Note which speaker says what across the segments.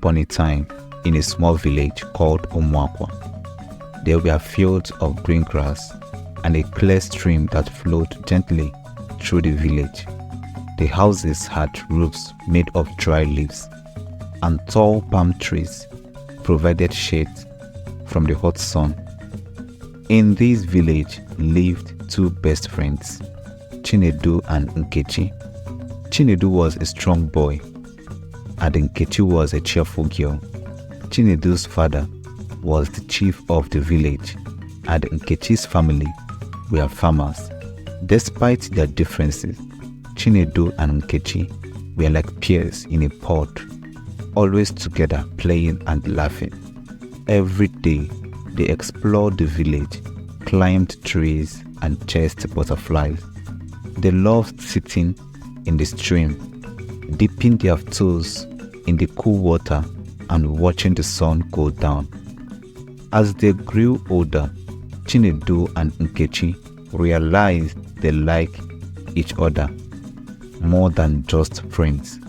Speaker 1: upon a time, in a small village called Umuakwa, there were fields of green grass and a clear stream that flowed gently through the village. The houses had roofs made of dry leaves, and tall palm trees provided shade from the hot sun. In this village lived two best friends, Chinedu and Nkechi. Chinedu was a strong boy, and Nkechi was a cheerful girl. Chinedu's father was the chief of the village, and Nkechi's family were farmers. Despite their differences, Chinedu and Nkechi were like pears in a pod, always together playing and laughing. Every day, they explored the village, climbed trees, and chased butterflies. They loved sitting in the stream, dipping their toes in the cool water and watching the sun go down. As they grew older, Chinedu and Nkechi realized they liked each other more than just friends.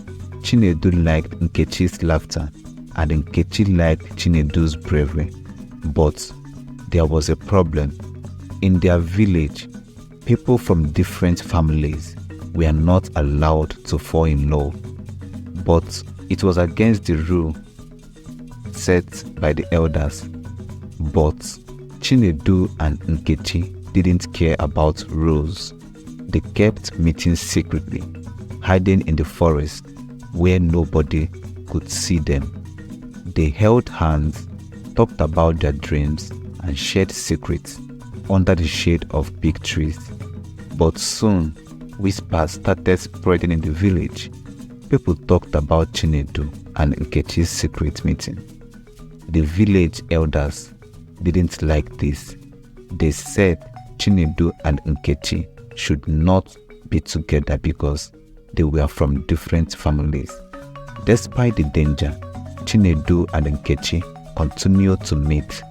Speaker 1: Chinedu liked Nkechi's laughter and Nkechi liked Chinedu's bravery. But there was a problem. In their village, people from different families were not allowed to fall in love. But it was against the rule set by the elders. But Chinedu and Nkechi didn't care about rules. They kept meeting secretly, hiding in the forest where nobody could see them. They held hands, talked about their dreams, and shared secrets under the shade of big trees. But soon, whispers started spreading in the village. People talked about Chinedu and Nkechi's secret meeting. The village elders didn't like this. They said Chinedu and Nkechi should not be together because they were from different families. Despite the danger, Chinedu and Nkechi continued to meet,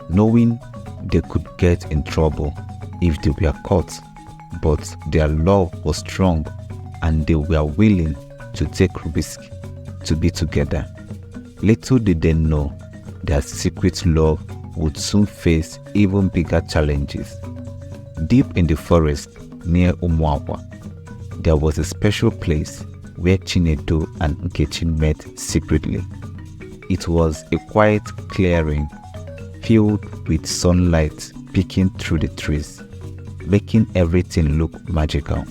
Speaker 1: knowing they could get in trouble if they were caught. But their love was strong and they were willing to take risks to be together. Little did they know their secret love would soon face even bigger challenges. Deep in the forest near Umuakwa, there was a special place where Chinedu and Nkechi met secretly. It was a quiet clearing filled with sunlight peeking through the trees, making everything look magical.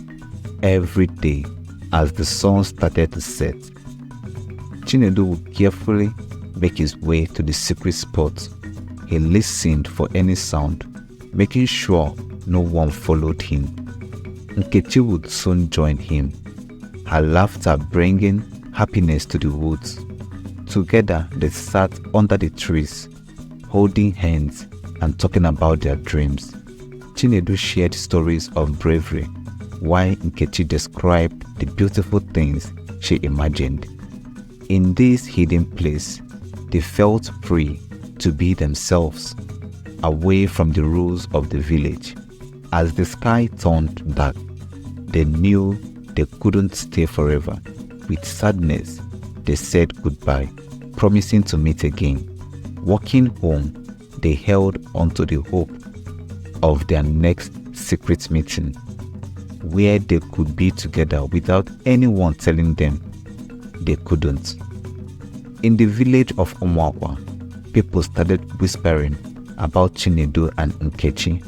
Speaker 1: Every day, as the sun started to set, Chinedu would carefully make his way to the secret spot. He listened for any sound, making sure no one followed him. Nkechi would soon join him, her laughter bringing happiness to the woods. Together, they sat under the trees, holding hands and talking about their dreams. Chinedu shared stories of bravery, while Nkechi described the beautiful things she imagined. In this hidden place, they felt free to be themselves, away from the rules of the village. As the sky turned dark, they knew they couldn't stay forever. With sadness, they said goodbye, promising to meet again. Walking home, they held onto the hope of their next secret meeting, where they could be together without anyone telling them they couldn't. In the village of Umuakwa, people started whispering about Chinedu and Nkechi.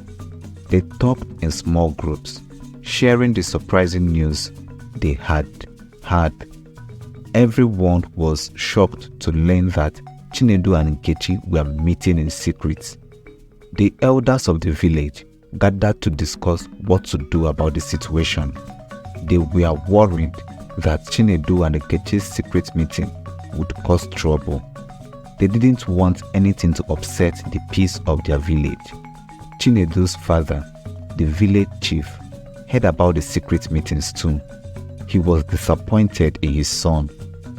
Speaker 1: They talked in small groups, sharing the surprising news they had heard. Everyone was shocked to learn that Chinedu and Nkechi were meeting in secret. The elders of the village gathered to discuss what to do about the situation. They were worried that Chinedu and Nkechi's secret meeting would cause trouble. They didn't want anything to upset the peace of their village. Chinedu's father, the village chief, heard about the secret meetings too. He was disappointed in his son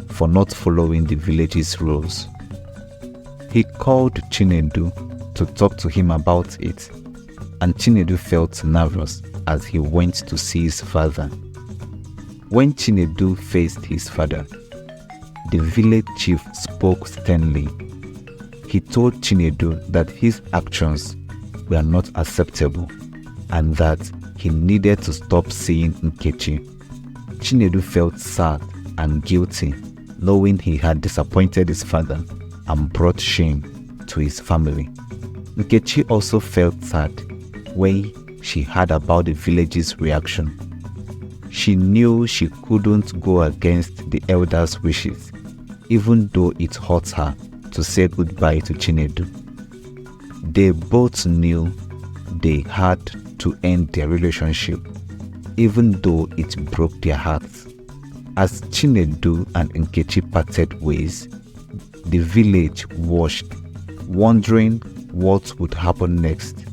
Speaker 1: for not following the village's rules. He called Chinedu to talk to him about it, and Chinedu felt nervous as he went to see his father. When Chinedu faced his father, the village chief spoke sternly. He told Chinedu that his actions were not acceptable and that he needed to stop seeing Nkechi. Chinedu felt sad and guilty, knowing he had disappointed his father and brought shame to his family. Nkechi also felt sad when she heard about the village's reaction. She knew she couldn't go against the elders' wishes, even though it hurt her to say goodbye to Chinedu. They both knew they had to end their relationship, even though it broke their hearts. As Chinedu and Nkechi parted ways, the village watched, wondering what would happen next.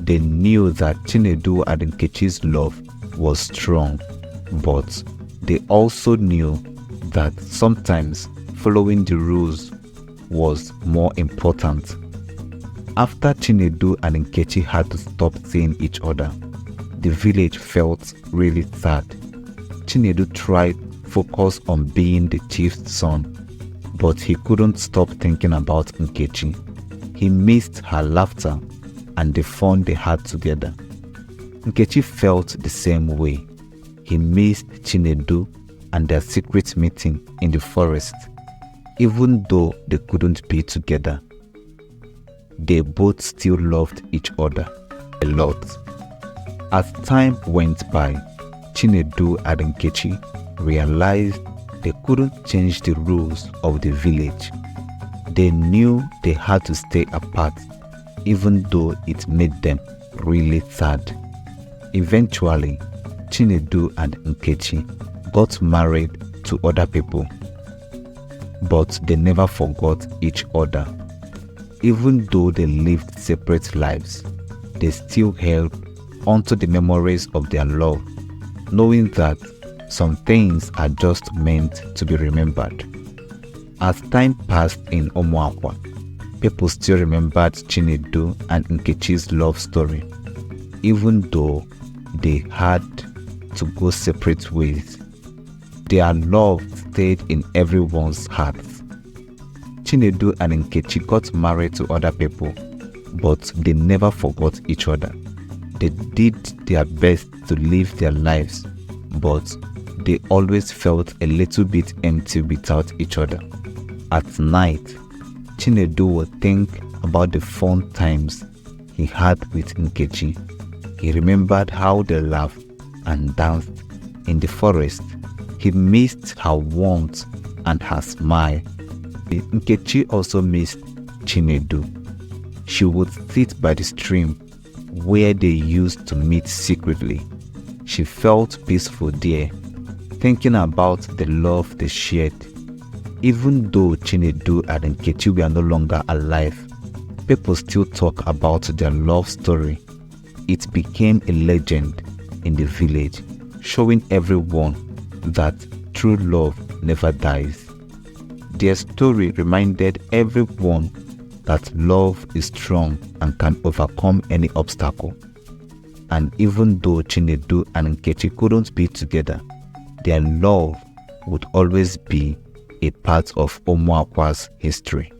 Speaker 1: They knew that Chinedu and Nkechi's love was strong, but they also knew that sometimes following the rules was more important. After Chinedu and Nkechi had to stop seeing each other, the village felt really sad. Chinedu tried to focus on being the chief's son, but he couldn't stop thinking about Nkechi. He missed her laughter and the fun they had together. Nkechi felt the same way. He missed Chinedu and their secret meeting in the forest. Even though they couldn't be together, they both still loved each other a lot. As time went by, Chinedu and Nkechi realized they couldn't change the rules of the village. They knew they had to stay apart, even though it made them really sad. Eventually, Chinedu and Nkechi got married to other people, but they never forgot each other. Even though they lived separate lives, they still held onto the memories of their love, knowing that some things are just meant to be remembered. As time passed in Omuakwa, people still remembered Chinedu and Nkechi's love story, even though they had to go separate ways. Their love stayed in everyone's hearts. Chinedu and Nkechi got married to other people, but they never forgot each other. They did their best to live their lives, but they always felt a little bit empty without each other. At night, Chinedu would think about the fun times he had with Nkechi. He remembered how they laughed and danced in the forest. He missed her warmth and her smile. Nkechi also missed Chinedu. She would sit by the stream where they used to meet secretly. She felt peaceful there, thinking about the love they shared. Even though Chinedu and Nkechi were no longer alive, people still talk about their love story. It became a legend in the village, showing everyone that true love never dies. Their story reminded everyone that love is strong and can overcome any obstacle. And even though Chinedu and Nkechi couldn't be together, their love would always be a part of Omuakwa's history.